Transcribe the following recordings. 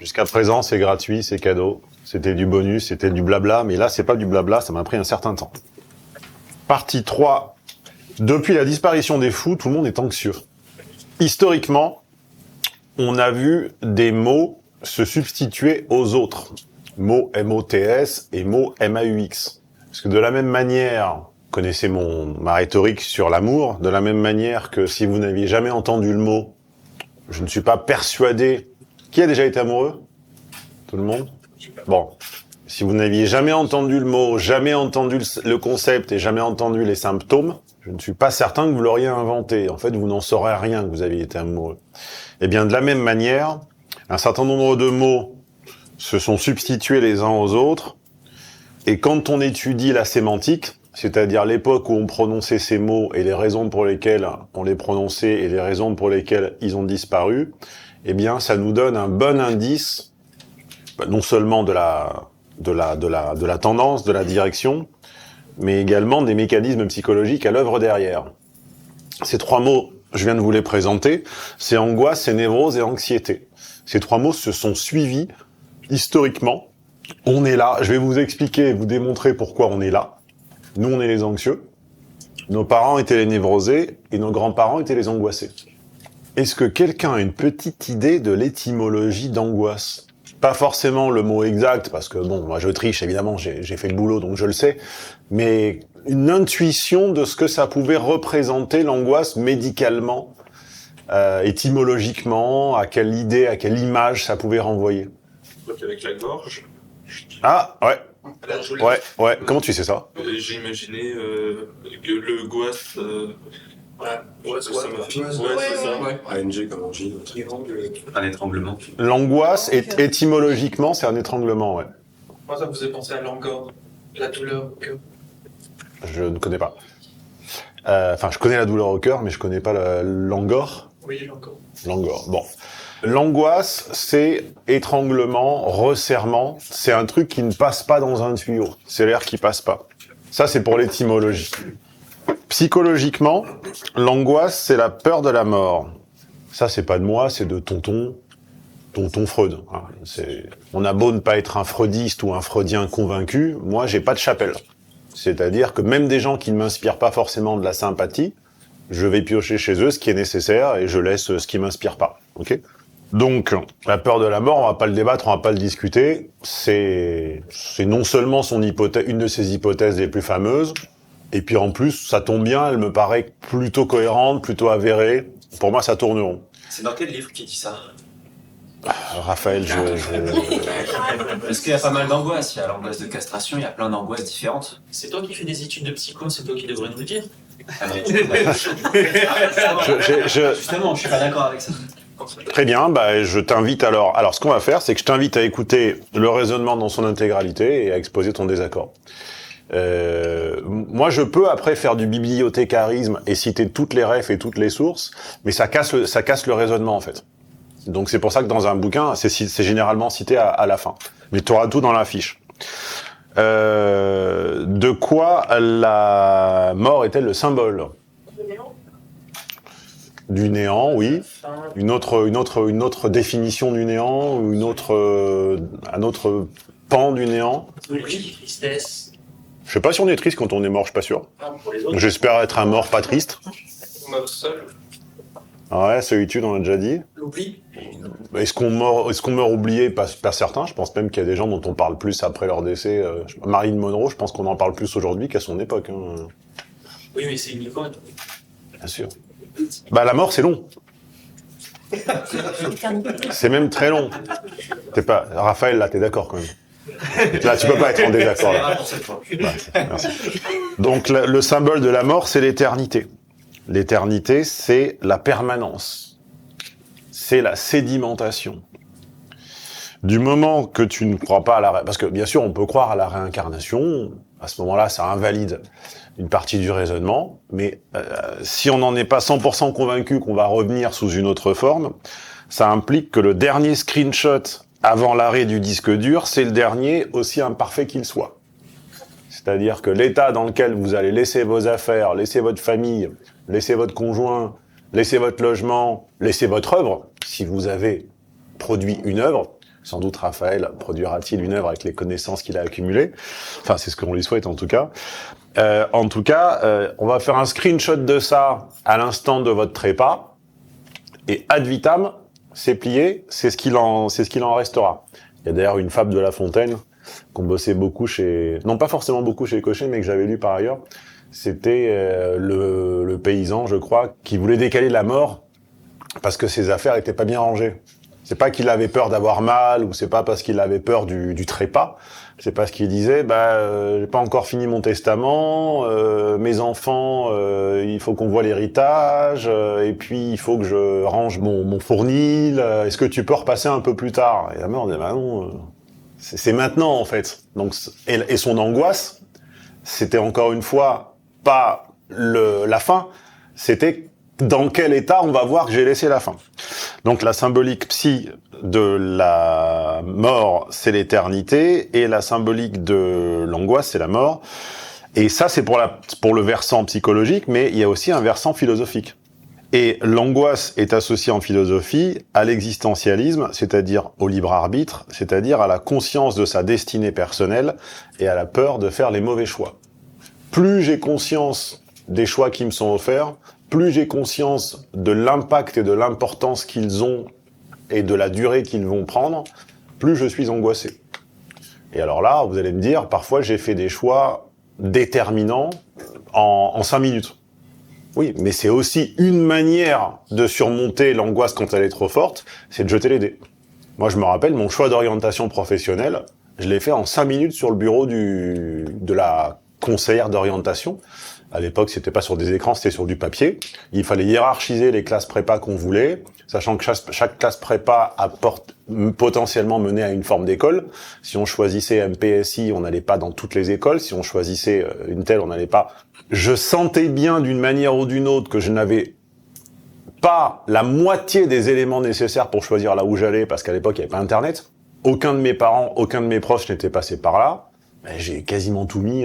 Jusqu'à présent, c'est gratuit, c'est cadeau. C'était du bonus, c'était du blabla, mais là, c'est pas du blabla, ça m'a pris un certain temps. Partie 3. Depuis la disparition des fous, tout le monde est anxieux. Historiquement, on a vu des mots se substituer aux autres. Mots M-O-T-S et mots M-A-U-X. Parce que de la même manière, vous connaissez ma rhétorique sur l'amour, de la même manière que si vous n'aviez jamais entendu le mot, je ne suis pas persuadé... Qui a déjà été amoureux? Tout le monde? Bon. Si vous n'aviez jamais entendu le mot, jamais entendu le concept et jamais entendu les symptômes, je ne suis pas certain que vous l'auriez inventé. En fait, vous n'en saurez rien que vous aviez été amoureux. Eh bien, de la même manière, un certain nombre de mots se sont substitués les uns aux autres, et quand on étudie la sémantique, c'est-à-dire l'époque où on prononçait ces mots et les raisons pour lesquelles on les prononçait et les raisons pour lesquelles ils ont disparu, eh bien, ça nous donne un bon indice, non seulement de la tendance, de la direction, mais également des mécanismes psychologiques à l'œuvre derrière. Ces 3 mots, je viens de vous les présenter, c'est angoisse, c'est névrose et anxiété. Ces 3 mots se sont suivis historiquement. On est là, je vais vous expliquer et vous démontrer pourquoi on est là. Nous, on est les anxieux. Nos parents étaient les névrosés et nos grands-parents étaient les angoissés. Est-ce que quelqu'un a une petite idée de l'étymologie d'angoisse? Pas forcément le mot exact, parce que bon, moi je triche, évidemment, j'ai fait le boulot, donc je le sais, mais une intuition de ce que ça pouvait représenter l'angoisse médicalement, étymologiquement, à quelle idée, à quelle image ça pouvait renvoyer. Avec la gorge. Ah, ouais. Ouais. Comment tu sais ça? J'ai imaginé que le goisse... ça m'a fait... Ouais. ANG comme angine. Un étranglement. L'angoisse, étymologiquement, c'est un étranglement, ouais. Moi, ça me faisait penser à l'angor, la douleur au cœur. Je ne connais pas. Enfin, je connais la douleur au cœur, mais je connais pas l'angor. Oui, l'angor. L'angor, bon. L'angoisse, c'est étranglement, resserrement, c'est un truc qui ne passe pas dans un tuyau. C'est l'air qui passe pas. Ça, c'est pour l'étymologie. Psychologiquement, l'angoisse, c'est la peur de la mort. Ça, c'est pas de moi, c'est de tonton Freud. On a beau ne pas être un freudiste ou un freudien convaincu, moi, j'ai pas de chapelle. C'est-à-dire que même des gens qui ne m'inspirent pas forcément de la sympathie, je vais piocher chez eux ce qui est nécessaire et je laisse ce qui m'inspire pas. Ok ? Donc, la peur de la mort, on va pas le débattre, on va pas le discuter. C'est non seulement une de ses hypothèses les plus fameuses, et puis en plus, ça tombe bien, elle me paraît plutôt cohérente, plutôt avérée. Pour moi, ça tourne rond. C'est dans quel livre qui dit ça? Raphaël, Parce qu'il y a pas mal d'angoisses. Il y a l'angoisse de castration, il y a plein d'angoisses différentes. C'est toi qui fais des études de psycho, c'est toi qui devrais nous le dire. Justement, je suis pas d'accord avec ça. Très bien, je t'invite alors... Alors, ce qu'on va faire, c'est que je t'invite à écouter le raisonnement dans son intégralité et à exposer ton désaccord. Moi, je peux après faire du bibliothécarisme et citer toutes les refs et toutes les sources, mais ça casse le raisonnement, en fait. Donc, c'est pour ça que dans un bouquin, c'est généralement cité à la fin. Mais tu auras tout dans la fiche. De quoi la mort est-elle le symbole? Du néant, oui. Une autre définition du néant, ou un autre pan du néant. Oui, tristesse. Je sais pas si on est triste quand on est mort, je suis pas sûr. J'espère être un mort pas triste. On meurt seul. Ouais, solitude, on a déjà dit. L'oubli. Est-ce qu'on meurt oublié? Pas certain. Je pense même qu'il y a des gens dont on parle plus après leur décès. Marilyn Monroe, je pense qu'on en parle plus aujourd'hui qu'à son époque. Hein. Oui, mais c'est une icône. Bien sûr. La mort, c'est long. C'est même très long. Raphaël, là, t'es d'accord quand même. Là, tu peux pas être en désaccord. Là. Merci. Donc, le symbole de la mort, c'est l'éternité. L'éternité, c'est la permanence. C'est la sédimentation. Du moment que tu ne crois pas à la... Parce que, bien sûr, on peut croire à la réincarnation. À ce moment-là, ça invalide une partie du raisonnement. Mais si on n'en est pas 100% convaincu qu'on va revenir sous une autre forme, ça implique que le dernier screenshot avant l'arrêt du disque dur, c'est le dernier, aussi imparfait qu'il soit. C'est-à-dire que l'état dans lequel vous allez laisser vos affaires, laisser votre famille, laisser votre conjoint, laisser votre logement, laisser votre œuvre, si vous avez produit une œuvre, Sans doute Raphaël produira-t-il une œuvre avec les connaissances qu'il a accumulées. Enfin, c'est ce qu'on lui souhaite en tout cas. On va faire un screenshot de ça à l'instant de votre trépas. Et ad vitam, c'est plié, c'est ce qu'il en restera. Il y a d'ailleurs une fable de La Fontaine qu'on bossait beaucoup non pas forcément beaucoup chez Cochet, mais que j'avais lu par ailleurs. C'était le paysan, je crois, qui voulait décaler la mort parce que ses affaires étaient pas bien rangées. C'est pas qu'il avait peur d'avoir mal, ou c'est pas parce qu'il avait peur du trépas. C'est parce qu'il disait, j'ai pas encore fini mon testament, mes enfants, il faut qu'on voit l'héritage, et puis il faut que je range mon fournil, est-ce que tu peux repasser un peu plus tard? Et la mère, on dit, non, c'est maintenant, en fait. Donc, et son angoisse, c'était encore une fois pas la fin, c'était dans quel état on va voir que j'ai laissé la fin. Donc la symbolique psy de la mort, c'est l'éternité, et la symbolique de l'angoisse, c'est la mort. Et ça, c'est pour le versant psychologique, mais il y a aussi un versant philosophique. Et l'angoisse est associée en philosophie à l'existentialisme, c'est-à-dire au libre arbitre, c'est-à-dire à la conscience de sa destinée personnelle et à la peur de faire les mauvais choix. Plus j'ai conscience des choix qui me sont offerts, plus j'ai conscience de l'impact et de l'importance qu'ils ont et de la durée qu'ils vont prendre, plus je suis angoissé. Et alors là, vous allez me dire, parfois j'ai fait des choix déterminants en 5 minutes. Oui, mais c'est aussi une manière de surmonter l'angoisse quand elle est trop forte, c'est de jeter les dés. Moi, je me rappelle, mon choix d'orientation professionnelle, je l'ai fait en 5 minutes sur le bureau de la conseillère d'orientation. À l'époque, c'était pas sur des écrans, c'était sur du papier. Il fallait hiérarchiser les classes prépa qu'on voulait, sachant que chaque classe prépa potentiellement menait à une forme d'école. Si on choisissait MPSI, on n'allait pas dans toutes les écoles. Si on choisissait une telle, on n'allait pas. Je sentais bien d'une manière ou d'une autre que je n'avais pas la moitié des éléments nécessaires pour choisir là où j'allais, parce qu'à l'époque, il n'y avait pas Internet. Aucun de mes parents, aucun de mes proches n'était passé par là. Mais j'ai quasiment tout mis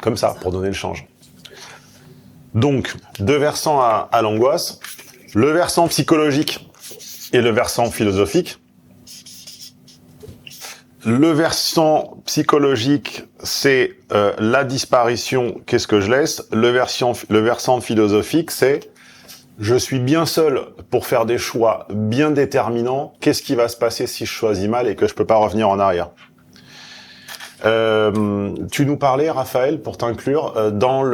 comme ça, pour donner le change. Donc, 2 versants à l'angoisse, le versant psychologique et le versant philosophique. Le versant psychologique, c'est la disparition, qu'est-ce que je laisse? Le versant philosophique, c'est je suis bien seul pour faire des choix bien déterminants, qu'est-ce qui va se passer si je choisis mal et que je peux pas revenir en arrière? Tu nous parlais, Raphaël, pour t'inclure, dans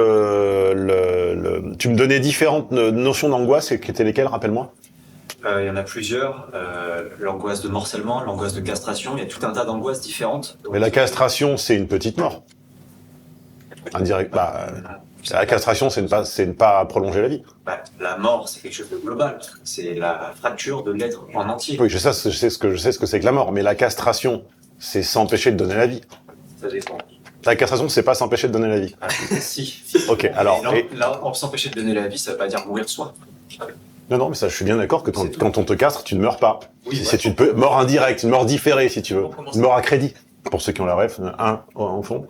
tu me donnais différentes notions d'angoisse, et qui étaient lesquelles, rappelle-moi? Il y en a plusieurs. L'angoisse de morcellement, l'angoisse de castration, il y a tout un tas d'angoisses différentes. Mais la castration, c'est une petite mort. Indirect, la castration, c'est ne pas prolonger la vie. La mort, c'est quelque chose de global. C'est la fracture de l'être en entier. Oui, je sais ce que c'est que la mort, mais la castration, c'est s'empêcher de donner la vie. Ça dépend. La castration, c'est pas s'empêcher de donner la vie. Si. Ok, alors. Là, s'empêcher de donner la vie, ça veut pas dire mourir de soi. Non, mais ça, je suis bien d'accord que quand on te castre, tu ne meurs pas. Oui, mort indirecte, une mort différée, si tu veux. Une mort à crédit. Pour ceux qui ont la ref, un en fond.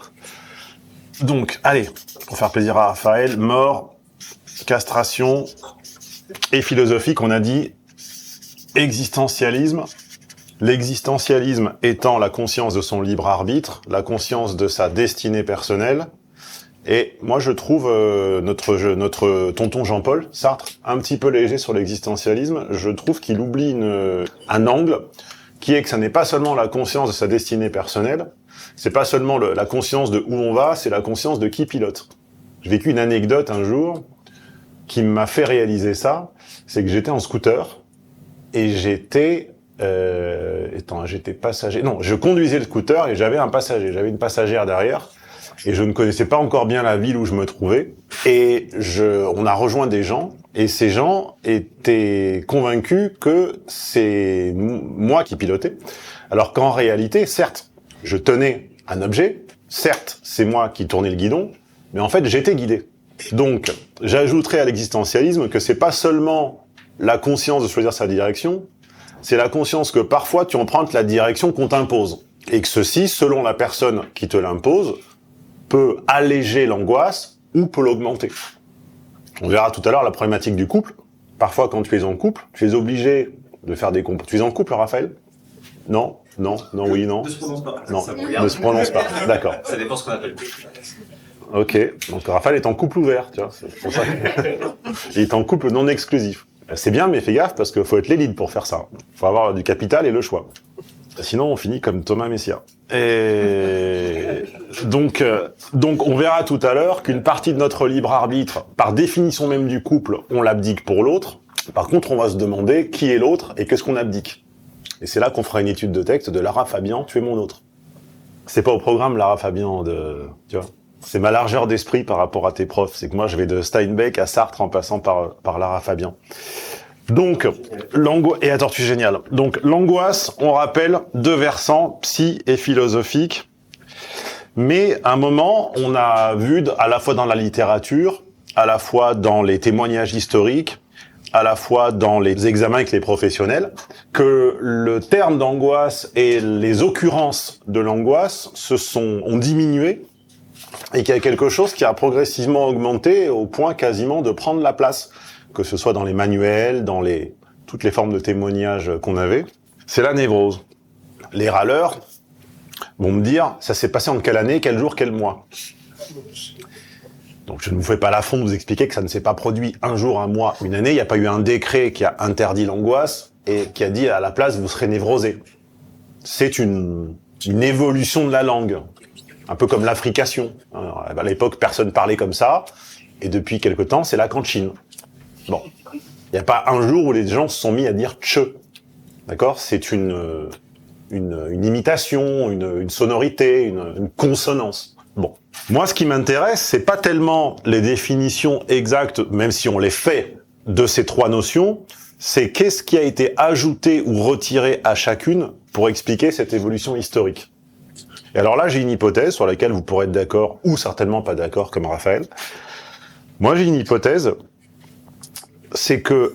Donc, allez, pour faire plaisir à Raphaël, mort, castration et philosophique, on a dit existentialisme. L'existentialisme étant la conscience de son libre arbitre, la conscience de sa destinée personnelle. Et moi, je trouve notre tonton Jean-Paul Sartre un petit peu léger sur l'existentialisme. Je trouve qu'il oublie un angle qui est que ça n'est pas seulement la conscience de sa destinée personnelle, c'est pas seulement la conscience de où on va, c'est la conscience de qui pilote. J'ai vécu une anecdote un jour qui m'a fait réaliser ça, c'est que j'étais en scooter et j'étais passager. Non, je conduisais le scooter et j'avais un passager. J'avais une passagère derrière et je ne connaissais pas encore bien la ville où je me trouvais. Et on a rejoint des gens et ces gens étaient convaincus que c'est moi qui pilotais. Alors qu'en réalité, certes, je tenais un objet. Certes, c'est moi qui tournais le guidon. Mais en fait, j'étais guidé. Donc, j'ajouterais à l'existentialisme que c'est pas seulement la conscience de choisir sa direction, c'est la conscience que parfois tu empruntes la direction qu'on t'impose. Et que ceci, selon la personne qui te l'impose, peut alléger l'angoisse ou peut l'augmenter. On verra tout à l'heure la problématique du couple. Parfois, quand tu es en couple, tu es obligé de faire des compromis. Tu es en couple, Raphaël? Non, oui, non. Ne se prononce pas. Non, Ça me ne regarde. se prononce pas. D'accord. Ça dépend ce qu'on appelle. Ok. Donc Raphaël est en couple ouvert, tu vois. C'est pour ça il est en couple non exclusif. C'est bien, mais fais gaffe parce qu'il faut être les leads pour faire ça. Faut avoir du capital et le choix. Sinon, on finit comme Thomas Messia. Et donc, on verra tout à l'heure qu'une partie de notre libre arbitre, par définition même du couple, on l'abdique pour l'autre. Par contre, on va se demander qui est l'autre et qu'est-ce qu'on abdique. Et c'est là qu'on fera une étude de texte de Lara Fabian, tu es mon autre. C'est pas au programme Lara Fabian tu vois. C'est ma largeur d'esprit par rapport à tes profs. C'est que moi, je vais de Steinbeck à Sartre en passant par Lara Fabian. Donc, et attends, tu es génial. Donc, l'angoisse, on rappelle, 2 versants, psy et philosophique. Mais, à un moment, on a vu, à la fois dans la littérature, à la fois dans les témoignages historiques, à la fois dans les examens avec les professionnels, que le terme d'angoisse et les occurrences de l'angoisse ont diminué et qu'il y a quelque chose qui a progressivement augmenté au point quasiment de prendre la place, que ce soit dans les manuels, dans toutes les formes de témoignages qu'on avait. C'est la névrose. Les râleurs vont me dire, ça s'est passé en quelle année, quel jour, quel mois. Donc je ne vous fais pas l'affront de vous expliquer que ça ne s'est pas produit un jour, un mois, une année. Il n'y a pas eu un décret qui a interdit l'angoisse et qui a dit à la place vous serez névrosé. C'est une évolution de la langue, un peu comme l'affrication. Alors, à l'époque, personne parlait comme ça, et depuis quelque temps, c'est la cantine. Bon, il n'y a pas un jour où les gens se sont mis à dire tche. D'accord ? C'est une imitation, une sonorité, une consonance. Bon. Moi, ce qui m'intéresse, c'est pas tellement les définitions exactes, même si on les fait, de ces 3 notions, c'est qu'est-ce qui a été ajouté ou retiré à chacune pour expliquer cette évolution historique. Et alors là, j'ai une hypothèse sur laquelle vous pourrez être d'accord ou certainement pas d'accord, comme Raphaël. Moi, j'ai une hypothèse, c'est que